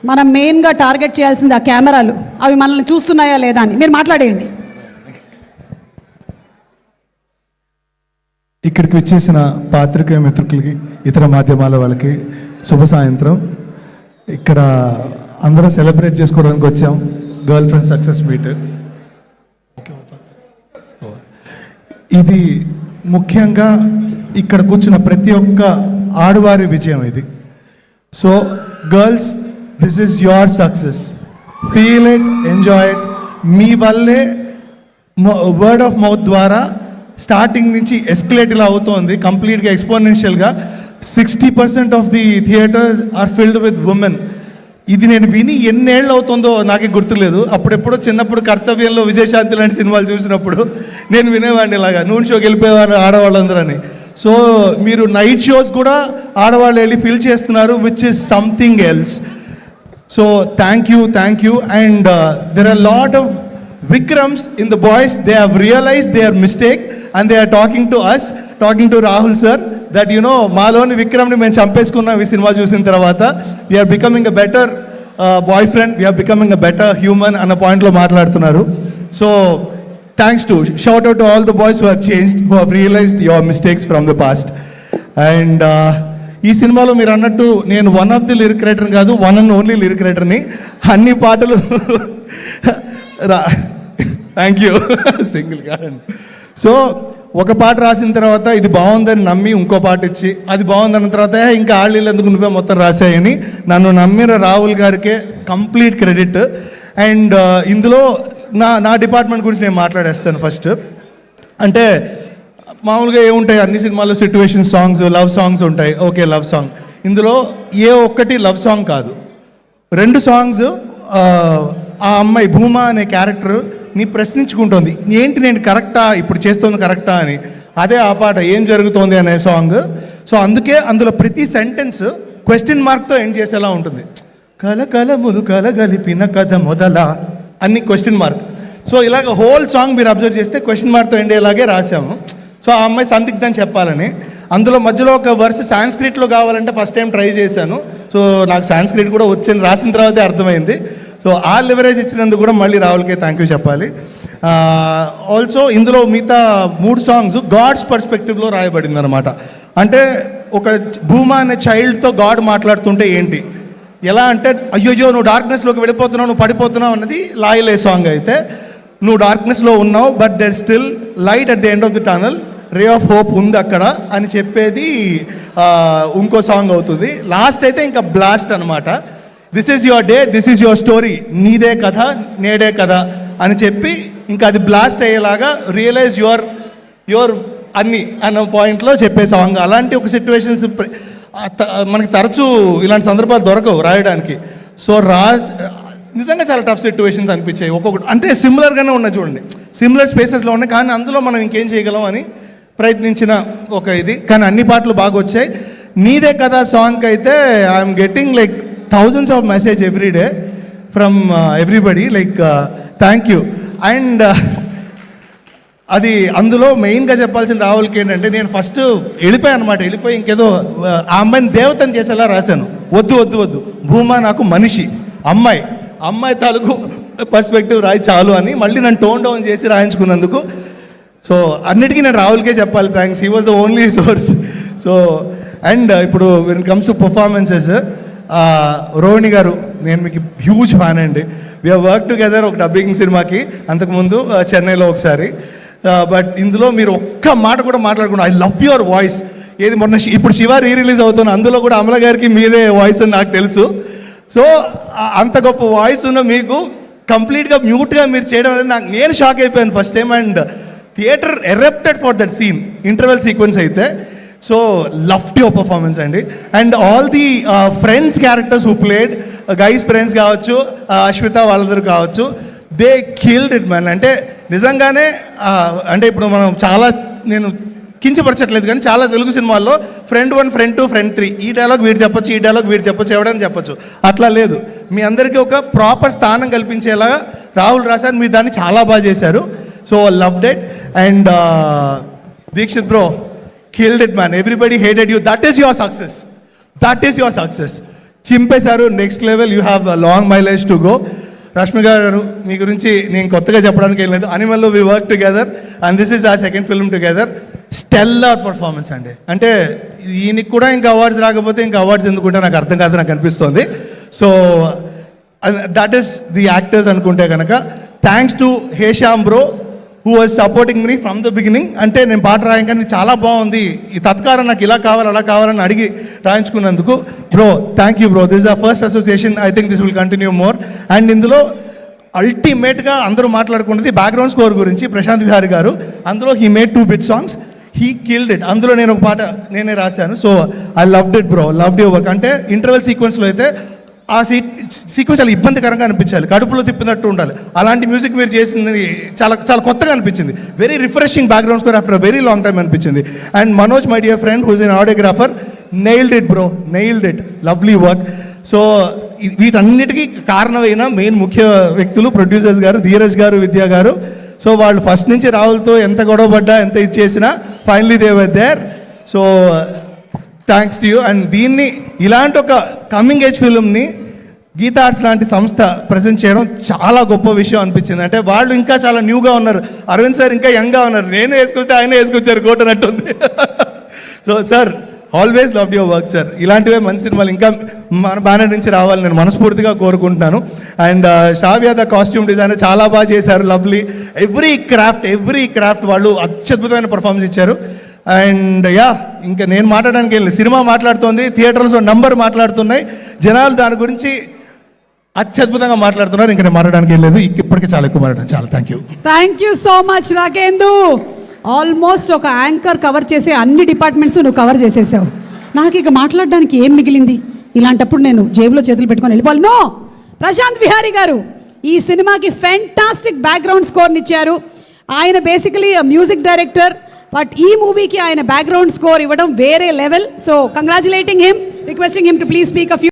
మనం మెయిన్గా టార్గెట్ చేయాల్సింది ఆ కెమెరాలు, అవి మనల్ని చూస్తున్నాయా లేదా అని. మీరు మాట్లాడేయండి. ఇక్కడికి వచ్చేసిన పాత్రికేయ మిత్రులకి, ఇతర మాధ్యమాల వాళ్ళకి శుభ సాయంత్రం. ఇక్కడ అందరం సెలబ్రేట్ చేసుకోవడానికి వచ్చాం గర్ల్ ఫ్రెండ్ సక్సెస్ మీట్. ఇది ముఖ్యంగా ఇక్కడ కూర్చున్న ప్రతి ఒక్క ఆడవారి విజయం ఇది. So girls, this is your success. Feel it, enjoy it. మీ వల్లే వర్డ్ ఆఫ్ మౌత్ ద్వారా స్టార్టింగ్ నుంచి ఎస్కలేట్ ఇలా అవుతోంది, కంప్లీట్గా ఎక్స్పోనెన్షియల్గా. 60% of the theatres are filled with women. ఇది నేను విని ఎన్నేళ్ళు అవుతుందో నాకే గుర్తులేదు. అప్పుడెప్పుడో చిన్నప్పుడు కర్తవ్యంలో విజయశాంతి లాంటి సినిమాలు చూసినప్పుడు నేను వినేవాడిని ఇలాగా, నూనె షోకి వెళ్ళిపోయేవారు ఆడవాళ్ళందరూ అని. సో మీరు నైట్ షోస్ కూడా ఆడవాళ్ళు వెళ్ళి ఫిల్ చేస్తున్నారు, which is something else. So thank you. And there are lot of Vikrams in the boys. They have realized their mistake and they are talking to us, talking to Rahul sir, that you know, maloni Vikram ni men champeskunnam ee cinema chusin tarvata. We are becoming a better boyfriend, we are becoming a better human anna point lo maatladutunnaru. So thanks to, shout out to all the boys who have changed, who have realized your mistakes from the past. And ఈ సినిమాలో మీరు అన్నట్టు నేను one of the lyric writer కాదు, one and only lyric రైటర్ని. అన్ని పాటలు thank you. Single కాదండి. So ఒక పాట రాసిన తర్వాత ఇది బాగుందని నమ్మి ఇంకో పాట ఇచ్చి అది బాగుందన్న తర్వాత ఇంకా ఆళ్ళు ఎందుకు నువ్వే మొత్తం రాశాయని నన్ను నమ్మిన రాహుల్ గారికే కంప్లీట్ క్రెడిట్. అండ్ ఇందులో నా డిపార్ట్మెంట్ గురించి నేను మాట్లాడేస్తాను ఫస్ట్. అంటే మామూలుగా ఏముంటాయి అన్ని సినిమాల్లో, సిట్యువేషన్ సాంగ్స్, లవ్ సాంగ్స్ ఉంటాయి. Okay, love song. ఇందులో ఏ ఒక్కటి లవ్ సాంగ్ కాదు. 2 సాంగ్స్ ఆ అమ్మాయి భూమా అనే క్యారెక్టర్ నీ ప్రశ్నించుకుంటుంది, ఏంటి నేను కరెక్టా, ఇప్పుడు చేస్తుంది కరెక్టా అని. అదే ఆ పాట ఏం జరుగుతోంది అనే సాంగ్. సో అందుకే అందులో ప్రతి సెంటెన్స్ క్వశ్చన్ మార్క్తో ఎండ్ చేసేలా ఉంటుంది. కలకలములు కలగలిపిన కథ మొదలా అన్ని క్వశ్చన్ మార్క్. సో ఇలాగ హోల్ సాంగ్ మీరు అబ్జర్వ్ చేస్తే క్వశ్చన్ మార్క్తో ఎండ్ అయ్యేలాగే రాసాము. సో ఆ అమ్మాయి సందిగ్ధం చెప్పాలని. అందులో మధ్యలో ఒక వర్స్ సాంస్క్రిట్లో కావాలంటే ఫస్ట్ టైం ట్రై చేశాను. సో నాకు సాంస్క్రిట్ కూడా వచ్చని రాసిన తర్వాతే అర్థమైంది. సో ఆ లివరేజ్ ఇచ్చినందుకు కూడా మళ్ళీ రాహుల్కే థ్యాంక్ యూ చెప్పాలి. ఆల్సో ఇందులో మిగతా 3 సాంగ్స్ గాడ్స్ పర్స్పెక్టివ్లో రాయబడింది అనమాట. అంటే ఒక భూమా అనే చైల్డ్తో గాడ్ మాట్లాడుతుంటే ఏంటి, ఎలా అంటే అయ్యోయ్యో నువ్వు డార్క్నెస్లోకి వెళ్ళిపోతున్నావు, నువ్వు పడిపోతున్నావు అన్నది లాయలే సాంగ్. అయితే నువ్వు డార్క్నెస్లో ఉన్నావు, but there still light at the end of the tunnel, ray of hope ఉంది అక్కడ అని చెప్పేది ఇంకో సాంగ్ అవుతుంది. లాస్ట్ అయితే ఇంకా బ్లాస్ట్ అనమాట. This is your day, this is your story, నీదే కథ నేడే కథ అని చెప్పి ఇంకా అది బ్లాస్ట్ అయ్యేలాగా రియలైజ్ యువర్ అన్ని అన్న పాయింట్లో చెప్పే సాంగ్. అలాంటి ఒక సిచ్యువేషన్స్ మనకి తరచూ ఇలాంటి సందర్భాలు దొరకవు రాయడానికి. సో నిజంగా చాలా టఫ్ సిచ్యువేషన్స్ అనిపించాయి ఒక్కొక్కటి. అంటే సిమిలర్గానే ఉన్నాయి చూడండి, సిమిలర్ స్పేసెస్లో ఉన్నాయి, కానీ అందులో మనం ఇంకేం చేయగలం అని ప్రయత్నించిన ఒక ఇది. కానీ అన్ని పాటలు బాగా వచ్చాయి. నీదే కదా సాంగ్ అయితే I'm getting like thousands of message every day from everybody, like thank you. And అది అందులో మెయిన్గా చెప్పాల్సిన రాహుల్కి ఏంటంటే, నేను ఫస్ట్ వెళ్ళిపోయాను అనమాట. వెళ్ళిపోయి ఇంకేదో ఆ అమ్మాయిని దేవతని చేసేలా రాశాను. వద్దు భూమా నాకు మనిషి, అమ్మాయి తాలూకు పర్స్పెక్టివ్ రాయి చాలు అని మళ్ళీ నన్ను టోన్ డౌన్ చేసి రాయించుకున్నందుకు. సో అన్నిటికీ నేను రాహుల్కే చెప్పాలి thanks. He was the only source. So and ఇప్పుడు when it comes to performances, Rohini garu నేను మీకు హ్యూజ్ ఫ్యాన్ అండి. వీ హ్యావ్ వర్క్ టుగెదర్ ఒక డబ్బింగ్ సినిమాకి అంతకుముందు చెన్నైలో ఒకసారి. బట్ ఇందులో మీరు ఒక్క మాట కూడా మాట్లాడకుండా ఐ లవ్ యువర్ వాయిస్. ఏది మొన్న ఇప్పుడు శివ రిలీజ్ అవుతుంది, అందులో కూడా అమల గారికి మీదే వాయిస్ అని నాకు తెలుసు. సో అంత గొప్ప వాయిస్ ఉన్న మీకు కంప్లీట్గా మ్యూట్గా మీరు చేయడం అనేది నేను షాక్ అయిపోయాను first time. And theatre erupted for that scene, interval sequence అయితే. సో లవ్డ్ యువర్ పర్ఫార్మెన్స్ అండి. And all the friends characters who played, guys friends కావచ్చు, అశ్విత వాళ్ళందరూ కావచ్చు, దే కిల్డ్ ఇట్ మ్యాన్. అంటే నిజంగానే అంటే ఇప్పుడు మనం చాలా, నేను కించపరచట్లేదు కానీ చాలా తెలుగు సినిమాల్లో ఫ్రెండ్ 1, ఫ్రెండ్ 2, ఫ్రెండ్ 3, ఈ డైలాగ్ వీడు చెప్పొచ్చు, ఈ డైలాగ్ వీడు చెప్పొచ్చు, ఎవడని చెప్పొచ్చు. అట్లా లేదు, మీ అందరికీ ఒక ప్రాపర్ స్థానం కల్పించేలాగా రాహుల్ రాశారు. మీరు దాన్ని చాలా బాగా చేశారు. So loved it. And Dikshith bro, killed it man, everybody hated you, that is your success, that is your success. చింపేశారు. Next level, you have long mileage to go. Rashmika garu, మీ గురించి నేను కొత్తగా చెప్పడానికి ఏం లేదు. అనిమల్లో we work together and this is a second film together. Stellar performance అండి. అంటే ఈయనకి కూడా ఇంకా అవార్డ్స్ రాకపోతే ఇంకా అవార్డ్స్ ఎందుకుంటే నాకు అర్థం కాదు, నాకు అనిపిస్తుంది. So that is the actors అనుకుంటే కనుక. Thanks to Hesham bro who was supporting me from the beginning. అంటే నేను పాట రాయంగానే చాలా బాగుంది, ఈ తత్కారం నాకు ఇలా కావాలి అలా కావాలని అడిగి రాయించుకున్నందుకు bro thank you bro. This is a first association, I think this will continue more. And ఇందులో అల్టిమేట్గా అందరూ మాట్లాడుకున్నది బ్యాక్గ్రౌండ్ స్కోర్ గురించి. ప్రశాంత్ విహారీ గారు అందులో he made 2 bit songs, he killed it. అందులో నేను ఒక పాట నేనే రాశాను. So I loved it bro, loved your work. అంటే ఇంటర్వెల్ సీక్వెన్స్లో అయితే ఆ సీక్వెన్స్ చాలా ఇబ్బందికరంగా అనిపించాలి, కడుపులో తిప్పినట్టు ఉండాలి. అలాంటి మ్యూజిక్ మీరు చేసింది చాలా చాలా కొత్తగా అనిపించింది. Very refreshing background score after a very long time అనిపించింది. And Manoj, my dear friend whose an audiographer, nailed it bro, nailed it, lovely work. So వీటన్నిటికీ కారణమైన మెయిన్ ముఖ్య వ్యక్తులు ప్రొడ్యూసర్స్ గారు, ధీరజ్ గారు, విద్యా గారు. సో వాళ్ళు ఫస్ట్ నుంచి రాహుల్తో ఎంత గొడవపడ్డా, ఎంత ఇచ్చేసినా finally they were there. So thanks to you. And దీన్ని ఇలాంటి ఒక కమింగ్ ఏజ్ ఫిల్మ్ని గీతా ఆర్ట్స్ లాంటి సంస్థ ప్రజెంట్ చేయడం చాలా గొప్ప విషయం అనిపించింది. అంటే వాళ్ళు ఇంకా చాలా న్యూగా ఉన్నారు, అరవింద్ సార్ ఇంకా యంగ్గా ఉన్నారు. నేను వేసుకొస్తే ఆయన వేసుకొచ్చారు కోటనట్టుంది. So sir always loved your work sir. ఇలాంటివే మంచి సినిమాలు ఇంకా మన బ్యానర్ నుంచి రావాలని నేను మనస్ఫూర్తిగా కోరుకుంటున్నాను. అండ్ షావ్యా ద కాస్ట్యూమ్ డిజైనర్ చాలా బాగా చేశారు, లవ్లీ. ఎవ్రీ క్రాఫ్ట్ వాళ్ళు అత్యద్భుతమైన పర్ఫార్మెన్స్ ఇచ్చారు. అండ్ ఇంకా నేను మాట్లాడడానికి వెళ్ళి సినిమా మాట్లాడుతోంది, థియేటర్స్లో నంబర్ మాట్లాడుతున్నాయి, జనాలు దాని గురించి అత్యద్భుతంగా మాట్లాడుతున్నారు. ఇంకా నేను మాట్లాడడానికి వెళ్ళలేదు, ఇప్పటికే చాలా ఎక్కువ మాట్లాడాను. చాలా thank you so much Rakendu. Almost ఒక యాంకర్ కవర్ చేసే అన్ని డిపార్ట్మెంట్స్ నువ్వు కవర్ చేసేసావు. నాకు ఇక మాట్లాడడానికి ఏం మిగిలింది? ఇలాంటప్పుడు నేను జేబులో చేతులు పెట్టుకొని వెళ్ళిపోవాలి. నో, ప్రశాంత్ విహారీ గారు ఈ సినిమాకి ఫెంటాస్టిక్ బ్యాక్గ్రౌండ్ స్కోర్ని ఇచ్చారు. ఆయన బేసికలీ మ్యూజిక్ డైరెక్టర్, బట్ ఈ మూవీకి ఆయన బ్యాక్గ్రౌండ్ స్కోర్ ఇవ్వడం వేరే level. So congratulating him, requesting him to please speak a few